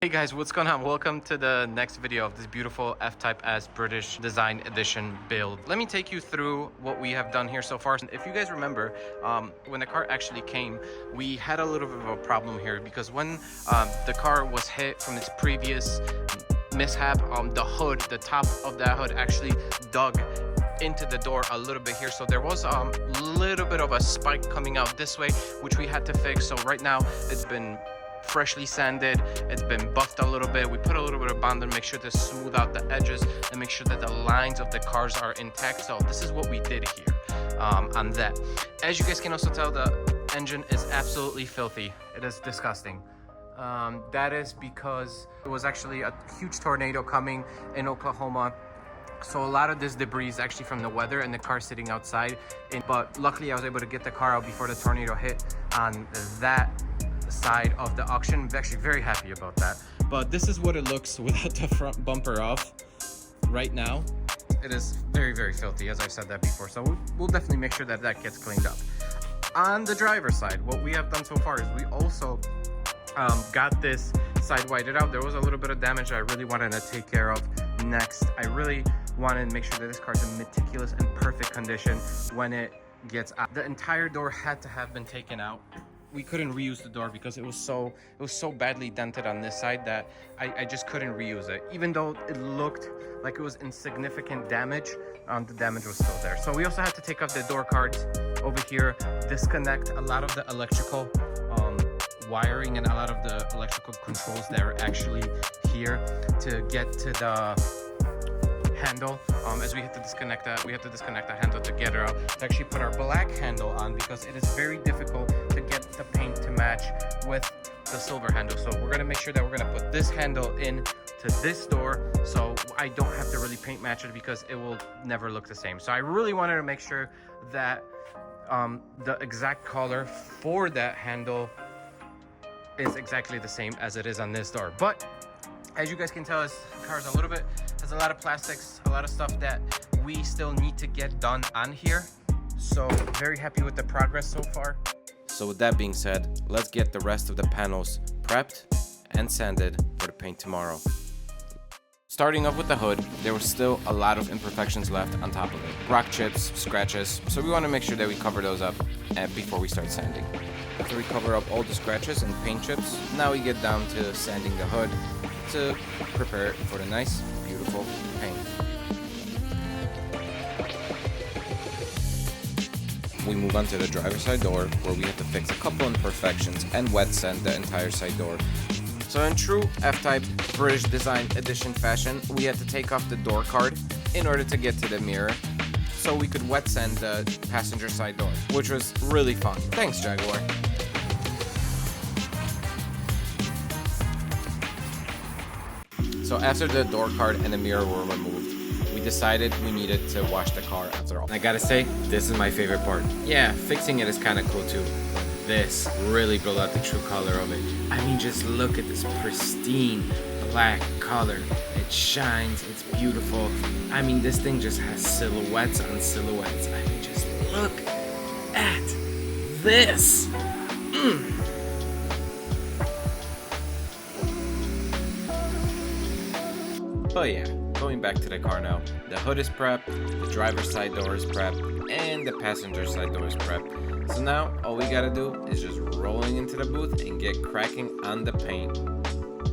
Hey guys, what's going on? Welcome to the next video of this beautiful F-Type-S British Design Edition build. Let me take you through what we have done here so far. If you guys remember, when the car actually came, we had a little bit of a problem here because when the car was hit from its previous mishap, the hood, the top of that hood actually dug into the door a little bit here, so there was a little bit of a spike coming out this way, which we had to fix. So right now it's been freshly sanded, it's been buffed a little bit. We put a little bit of bond to make sure to smooth out the edges and make sure that the lines of the cars are intact. So this is what we did here on that. As you guys can also tell, the engine is absolutely filthy. It is disgusting. That is because it was actually a huge tornado coming in Oklahoma. So a lot of this debris is actually from the weather and the car sitting outside. But luckily I was able to get the car out before the tornado hit on that side of the auction. I'm actually very happy about that. But this is what it looks without the front bumper off right now. It is very, very filthy, as I've said that before. So we'll definitely make sure that that gets cleaned up. On the driver's side, what we have done so far is we also got this side whited out. There was a little bit of damage that I really wanted to take care of next. I really wanted to make sure that this car is in meticulous and perfect condition when it gets out. The entire door had to have been taken out. We couldn't reuse the door because it was so badly dented on this side that I just couldn't reuse it. Even though it looked like it was insignificant damage, the damage was still there. So we also had to take off the door cards over here, disconnect a lot of the electrical wiring and a lot of the electrical controls that are actually here to get to the handle. As we had to disconnect that, we had to disconnect the handle to get it out, to actually put our black handle on, because it is very difficult to get the paint to match with the silver handle. So we're going to make sure that we're going to put this handle in to this door, so I don't have to really paint match it, because it will never look the same. So I really wanted to make sure that the exact color for that handle is exactly the same as it is on this door. But as you guys can tell, this car is has a lot of plastics, a lot of stuff that we still need to get done on here. So very happy with the progress so far. So with that being said, let's get the rest of the panels prepped and sanded for the paint tomorrow. Starting off with the hood, there was still a lot of imperfections left on top of it. Rock chips, scratches, so we want to make sure that we cover those up before we start sanding. After we cover up all the scratches and paint chips, now we get down to sanding the hood to prepare it for the nice, beautiful paint. We move on to the driver's side door, where we have to fix a couple imperfections and wet sand the entire side door. So in true F-Type British Design Edition fashion, we had to take off the door card in order to get to the mirror, so we could wet sand the passenger side door, which was really fun. Thanks, Jaguar. So after the door card and the mirror were removed, we decided we needed to wash the car after all. And I gotta say, this is my favorite part. Yeah, fixing it is kind of cool too, but this really brought out the true color of it. I mean, just look at this pristine black color. It shines, it's beautiful. I mean, this thing just has silhouettes on silhouettes. I mean, just look at this. But yeah, going back to the car now. The hood is prepped, the driver's side door is prepped, and the passenger side door is prepped. So now all we gotta do is just rolling into the booth and get cracking on the paint.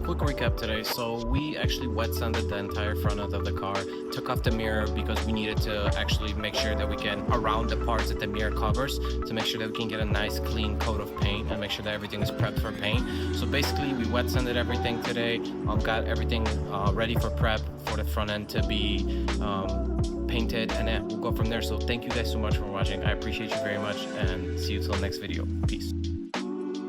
Quick recap today. So we actually wet sanded the entire front end of the car, took off the mirror because we needed to actually make sure that we can around the parts that the mirror covers to make sure that we can get a nice clean coat of paint and make sure that everything is prepped for paint. So basically we wet sanded everything today, got everything ready for prep for the front end to be painted, and then we'll go from there. So thank you guys so much for watching. I appreciate you very much, and see you till the next video. Peace.